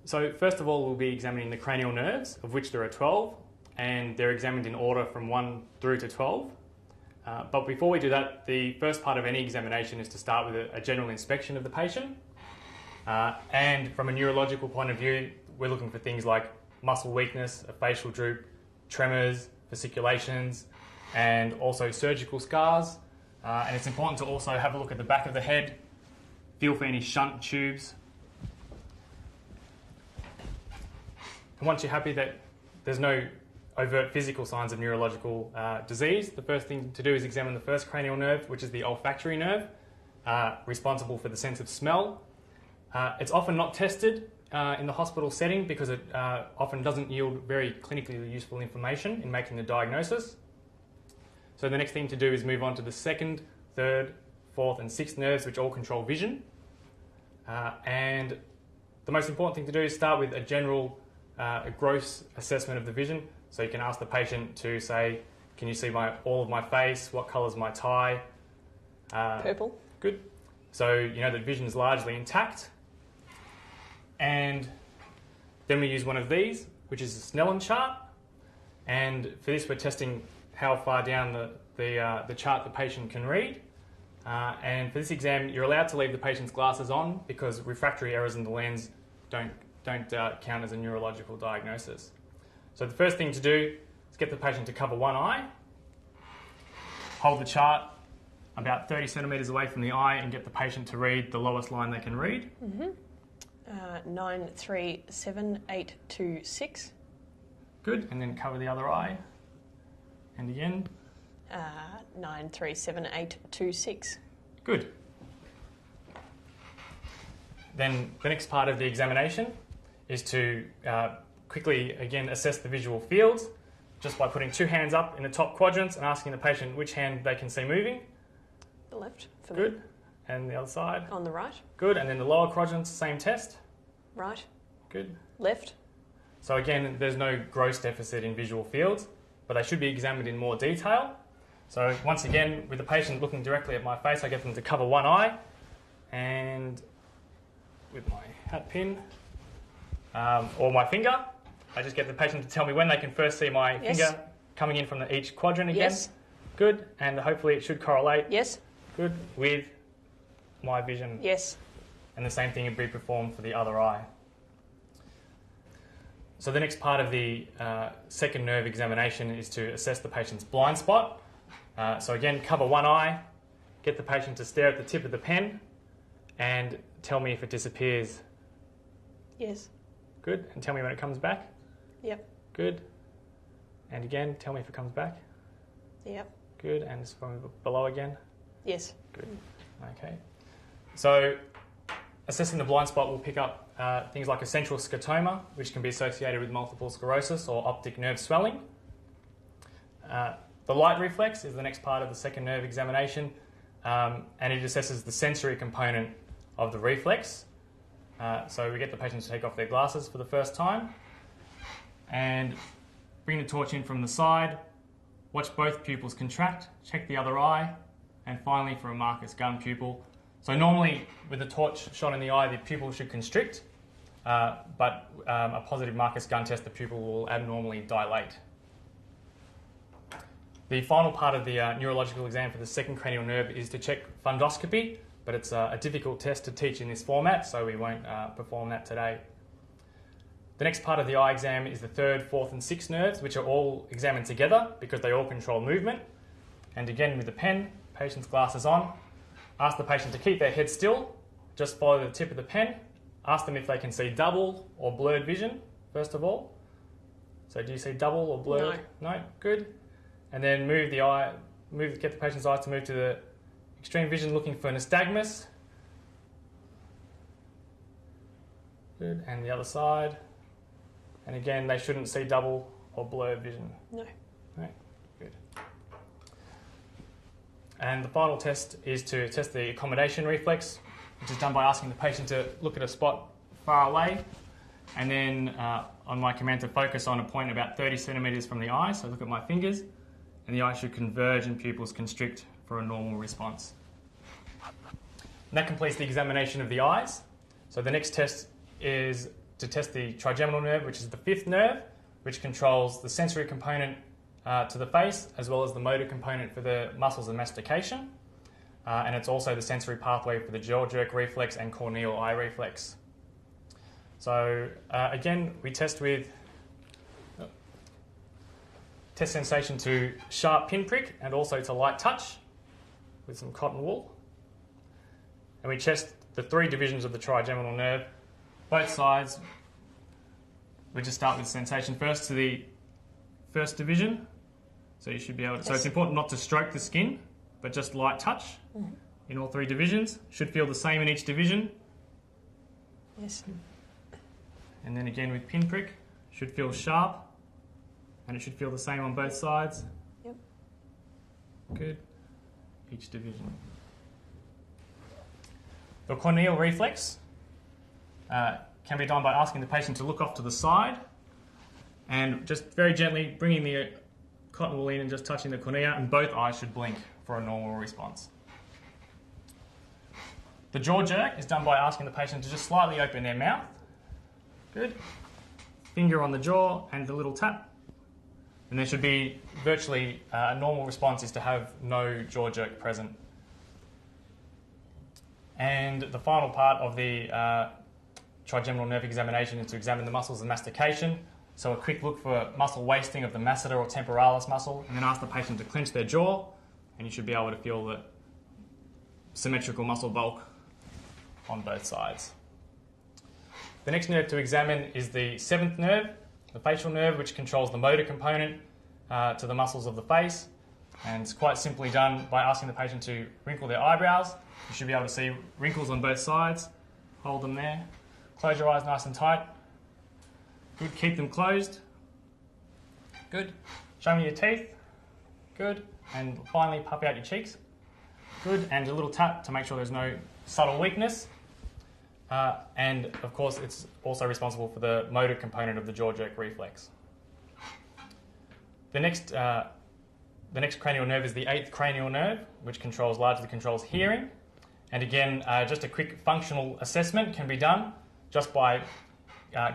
So first of all, we'll be examining the cranial nerves, of which there are 12, and they're examined in order from 1 through to 12. But before we do that, the first part of any examination is to start with a general inspection of the patient. And from a neurological point of view, we're looking for things like muscle weakness, a facial droop, tremors, fasciculations, and also surgical scars. And it's important to also have a look at the back of the head, feel for any shunt tubes. And once you're happy that there's no overt physical signs of neurological disease, the first thing to do is examine the first cranial nerve, which is the olfactory nerve, responsible for the sense of smell. It's often not tested in the hospital setting because it often doesn't yield very clinically useful information in making the diagnosis. So the next thing to do is move on to the second, third, fourth and sixth nerves, which all control vision. And the most important thing to do is start with a general gross assessment of the vision. So you can ask the patient to say, can you see all of my face? What colour is my tie? Purple. Good. So you know that vision is largely intact. And then we use one of these, which is a Snellen chart. And for this, we're testing how far down the chart the patient can read. And for this exam, you're allowed to leave the patient's glasses on because refractory errors in the lens don't count as a neurological diagnosis. So the first thing to do is get the patient to cover one eye, hold the chart about 30 centimetres away from the eye and get the patient to read the lowest line they can read. 937826. Good, and then cover the other eye. And again. 937826. Good. Then the next part of the examination is to quickly, again, assess the visual fields just by putting two hands up in the top quadrants and asking the patient which hand they can see moving. The left. For Good. Me. And the other side. On the right. Good. And then the lower quadrants, same test. Right. Good. Left. So again, there's no gross deficit in visual fields, but they should be examined in more detail. So once again, with the patient looking directly at my face, I get them to cover one eye, and with my hat pin or my finger, I just get the patient to tell me when they can first see my finger coming in from each quadrant again. Yes. Good, and hopefully it should correlate. Yes. Good, with my vision. Yes. And the same thing would be performed for the other eye. So the next part of the second nerve examination is to assess the patient's blind spot. So again, cover one eye, get the patient to stare at the tip of the pen and tell me if it disappears. Yes. Good, and tell me when it comes back. Yep. Good. And again, tell me if it comes back. Yep. Good, and from below again. Yes. Good. Okay. So assessing the blind spot will pick up things like a central scotoma, which can be associated with multiple sclerosis or optic nerve swelling. The light reflex is the next part of the second nerve examination, and it assesses the sensory component of the reflex. So we get the patient to take off their glasses for the first time and bring the torch in from the side, watch both pupils contract, check the other eye, and finally for a Marcus gun pupil. So normally with the torch shot in the eye, the pupil should constrict, but a positive Marcus gun test, the pupil will abnormally dilate. The final part of the neurological exam for the second cranial nerve is to check fundoscopy, but it's a difficult test to teach in this format, so we won't perform that today. The next part of the eye exam is the third, fourth and sixth nerves, which are all examined together because they all control movement. And again with the pen, patient's glasses on, ask the patient to keep their head still, just follow the tip of the pen, ask them if they can see double or blurred vision, first of all. So do you see double or blurred? No. Good. And then get the patient's eyes to move to the extreme vision looking for nystagmus. Good, and the other side. And again, they shouldn't see double or blurred vision. No. Right, good. And the final test is to test the accommodation reflex, which is done by asking the patient to look at a spot far away, and then on my command to focus on a point about 30 centimetres from the eye, so look at my fingers, and the eye should converge and pupils constrict for a normal response. And that completes the examination of the eyes. So the next test is to test the trigeminal nerve, which is the fifth nerve, which controls the sensory component to the face, as well as the motor component for the muscles of mastication. And it's also the sensory pathway for the jaw jerk reflex and corneal eye reflex. So again, we test with test sensation to sharp pinprick and also to light touch with some cotton wool. And we test the three divisions of the trigeminal nerve, both sides. We just start with sensation first to the first division. So you should be able to, so it's important not to stroke the skin, but just light touch in all three divisions. Should feel the same in each division. Yes. And then again with pinprick, should feel sharp, and it should feel the same on both sides. Yep. Good. Each division. The corneal reflex can be done by asking the patient to look off to the side and just very gently bringing the cotton wool in and just touching the cornea, and both eyes should blink for a normal response. The jaw jerk is done by asking the patient to just slightly open their mouth. Good. Finger on the jaw and a little tap. And there should be virtually a normal response is to have no jaw jerk present. And the final part of the trigeminal nerve examination is to examine the muscles of mastication. So a quick look for muscle wasting of the masseter or temporalis muscle, and then ask the patient to clench their jaw, and you should be able to feel the symmetrical muscle bulk on both sides. The next nerve to examine is the seventh nerve, the facial nerve, which controls the motor component to the muscles of the face. And it's quite simply done by asking the patient to wrinkle their eyebrows. You should be able to see wrinkles on both sides. Hold them there. Close your eyes nice and tight. Good, keep them closed. Good. Show me your teeth. Good. And finally, puff out your cheeks. Good. And a little tap to make sure there's no subtle weakness. And of course, it's also responsible for the motor component of the jaw jerk reflex. The next cranial nerve is the eighth cranial nerve, which largely controls hearing. And again, just a quick functional assessment can be done just by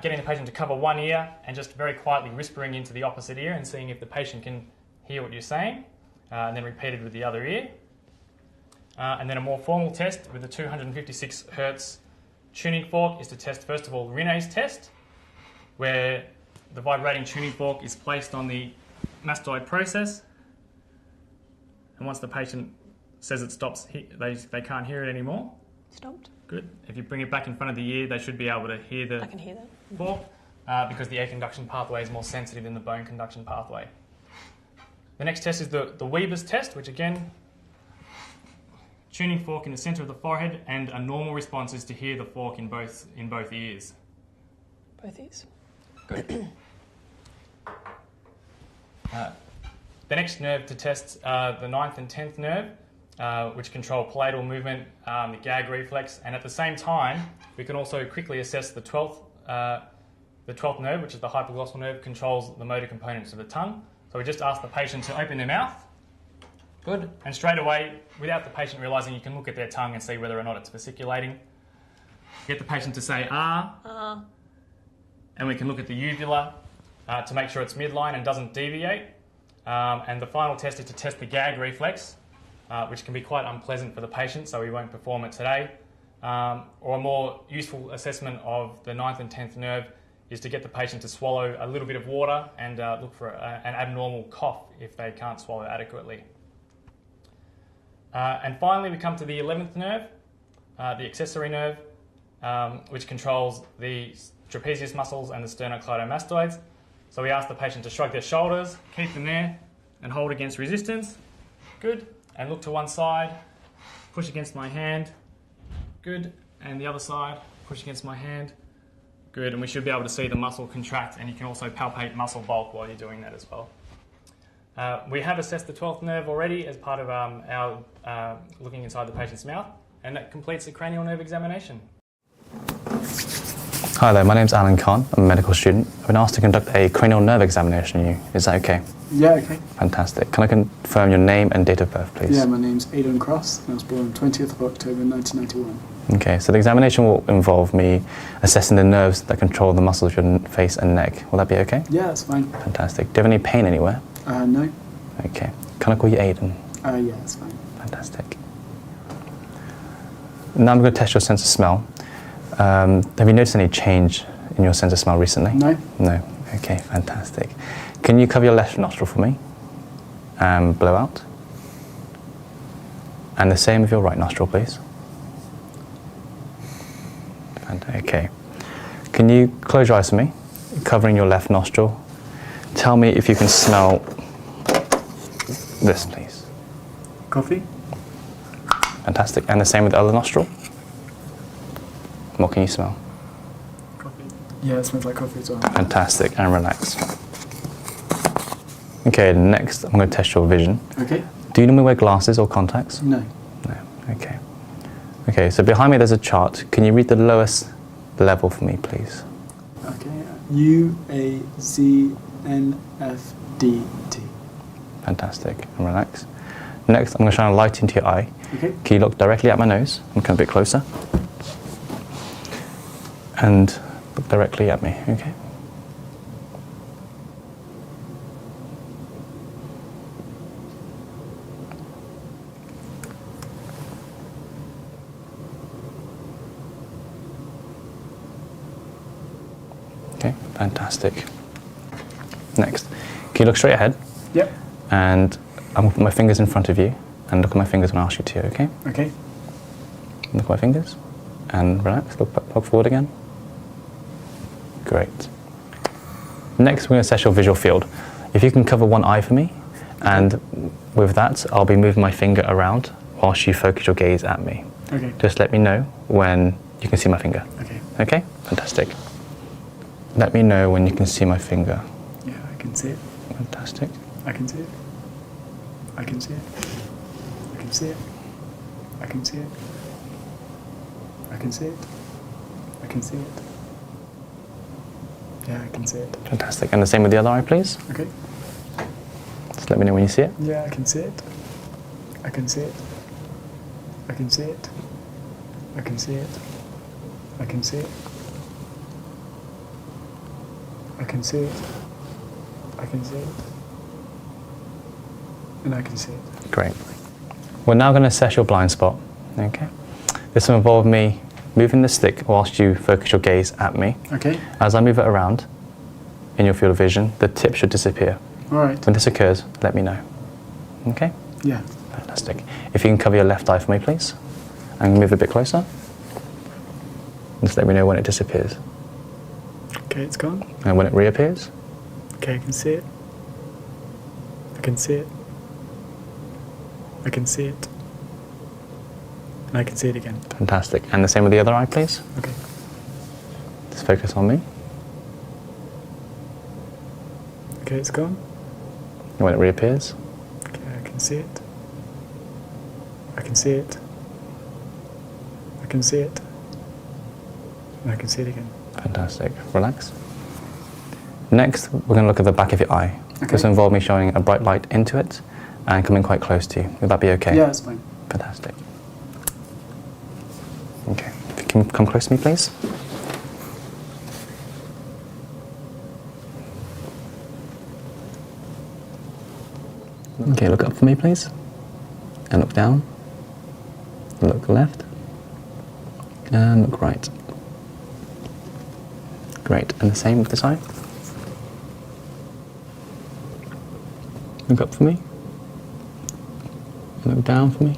getting the patient to cover one ear and just very quietly whispering into the opposite ear and seeing if the patient can hear what you're saying, and then repeated with the other ear. And then a more formal test with the 256 Hertz tuning fork is to test, first of all, Rinne's test, where the vibrating tuning fork is placed on the mastoid process. And once the patient says it stops, they can't hear it anymore. Stopped. Good. If you bring it back in front of the ear, they should be able to hear the I can hear that. fork because the air conduction pathway is more sensitive than the bone conduction pathway. The next test is the Weber's test, which again, tuning fork in the centre of the forehead, and a normal response is to hear the fork in both ears. Both ears. Good. The next nerve to test, the ninth and 10th nerve, which control palatal movement, the gag reflex, and at the same time, we can also quickly assess the 12th nerve, which is the hypoglossal nerve, controls the motor components of the tongue. So we just ask the patient to open their mouth. Good. And straight away, without the patient realising, you can look at their tongue and see whether or not it's vesiculating. Get the patient to say ah. And we can look at the uvula to make sure it's midline and doesn't deviate. And the final test is to test the gag reflex, which can be quite unpleasant for the patient, so we won't perform it today. Or a more useful assessment of the 9th and 10th nerve is to get the patient to swallow a little bit of water and look for an abnormal cough if they can't swallow adequately. And finally, we come to the 11th nerve, the accessory nerve, which controls the trapezius muscles and the sternocleidomastoids. So we ask the patient to shrug their shoulders, keep them there, and hold against resistance. Good. And look to one side, push against my hand. Good. And the other side, push against my hand. Good. And we should be able to see the muscle contract, and you can also palpate muscle bulk while you're doing that as well. We have assessed the 12th nerve already as part of our looking inside the patient's mouth, and that completes the cranial nerve examination. Hi there, my name's Alan Khan. I'm a medical student. I've been asked to conduct a cranial nerve examination on you. Is that okay? Yeah, okay. Fantastic. Can I confirm your name and date of birth, please? Yeah, my name's Aidan Cross, and I was born 20th of October 1991. Okay, so the examination will involve me assessing the nerves that control the muscles of your face and neck. Will that be okay? Yeah, that's fine. Fantastic. Do you have any pain anywhere? No. Okay. Can I call you Aidan? Yeah, that's fine. Fantastic. Now I'm going to test your sense of smell. Have you noticed any change in your sense of smell recently? No. No. Okay, fantastic. Can you cover your left nostril for me and blow out? And the same with your right nostril, please. Okay. Can you close your eyes for me, covering your left nostril? Tell me if you can smell this, please. Coffee? Fantastic. And the same with the other nostril? What can you smell? Coffee. Yeah, it smells like coffee as well. Fantastic. And relax. Okay, next I'm going to test your vision. Okay. Do you normally wear glasses or contacts? No. No. Okay. Okay, so behind me there's a chart. Can you read the lowest level for me, please? Okay. U, A, Z, N, F, D, T. Fantastic. And relax. Next, I'm going to shine a light into your eye. Okay. Can you look directly at my nose? I'm come a bit closer. And look directly at me, okay? Okay, fantastic. Next, can you look straight ahead? Yep. And I'm going to put my fingers in front of you and look at my fingers when I ask you to, okay? Okay. Look at my fingers and relax. Look forward again. Great. Next, we're going to assess your visual field. If you can cover one eye for me, and with that, I'll be moving my finger around whilst you focus your gaze at me. Okay. Just let me know when you can see my finger. Okay. Okay? Fantastic. Let me know when you can see my finger. Yeah, I can see it. Fantastic. I can see it. I can see it. I can see it. I can see it. I can see it. I can see it. Yeah, I can see it. Fantastic. And the same with the other eye, please. Okay. Just let me know when you see it. Yeah, I can see it. I can see it. I can see it. I can see it. I can see it. I can see it. I can see it. And I can see it. Great. We're now going to assess your blind spot. Okay. This will involve me moving the stick whilst you focus your gaze at me. Okay. As I move it around in your field of vision, the tip should disappear. All right. When this occurs, let me know. Okay? Yeah. Fantastic. If you can cover your left eye for me, please, and move a bit closer. Just let me know when it disappears. Okay, it's gone. And when it reappears. Okay, I can see it. I can see it. I can see it. And I can see it again. Fantastic. And the same with the other eye, please. Okay. Just focus on me. Okay, it's gone. And when it reappears. Okay, I can see it. I can see it. I can see it. And I can see it again. Fantastic. Relax. Next, we're going to look at the back of your eye. Okay. This will involve me shining a bright light into it and coming quite close to you. Would that be okay? Yeah, that's fine. Fantastic. Okay. If you can come close to me, please. Okay, look up for me, please. And look down. Look left. And look right. Great. And the same with this eye. Look up for me. Look down for me.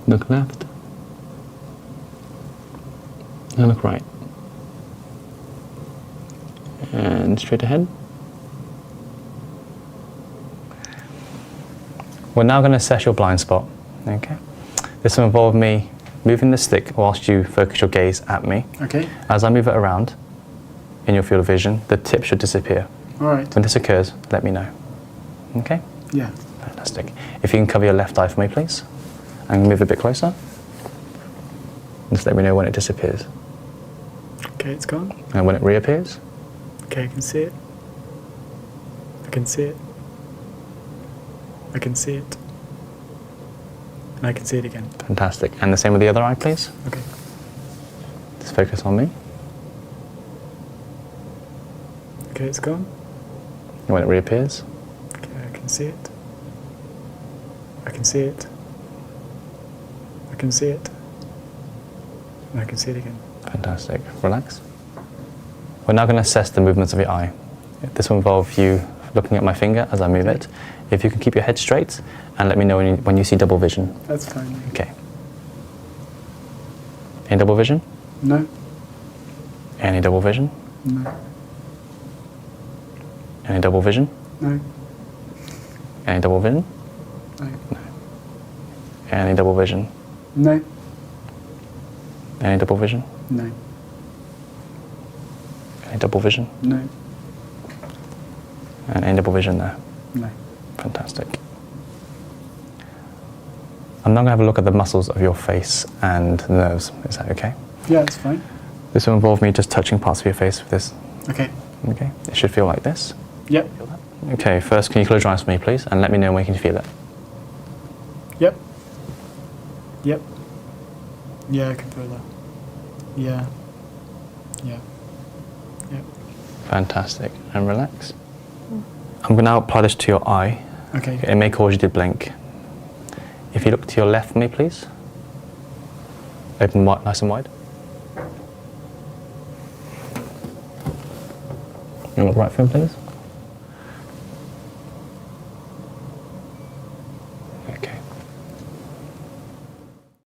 Look left. And look right. And straight ahead. We're now going to assess your blind spot. Okay. This will involve me moving the stick whilst you focus your gaze at me. Okay. As I move it around in your field of vision, the tip should disappear. All right. When this occurs, let me know. Okay? Yeah. Fantastic. If you can cover your left eye for me, please, and move a bit closer. Just let me know when it disappears. Okay, it's gone. And when it reappears, Okay, I can see it. I can see it. I can see it. And I can see it again. fantastic. And the same with the other eye, please. Okay. Just focus on me. Okay, it's gone. And when it reappears, Okay, I can see it. I can see it. I can see it. And I can see it again. fantastic. Relax. We're now going to assess the movements of your eye. This will involve you looking at my finger as I move it. If you can keep your head straight and let me know when you see double vision. That's fine. Okay. Any double vision? No. Any double vision? No. Any double vision? No. Any double vision? No. Any double vision? No. Any double vision? No. Any double vision? No. And any double vision there. No. Fantastic. I'm now going to have a look at the muscles of your face and the nerves. Is that okay? Yeah, it's fine. This will involve me just touching parts of your face with this. Okay. Okay. It should feel like this. Yep. Feel that? Okay. First, can you close your eyes for me, please, and let me know when you can feel it. Yep. Yep. Yeah, I can feel that. Yeah. Yeah. Yep. Fantastic. And relax. I'm going to now apply this to your eye. Okay. It may cause you to blink. If you look to your left for me, please. Open wide, nice and wide. And look right for me, please.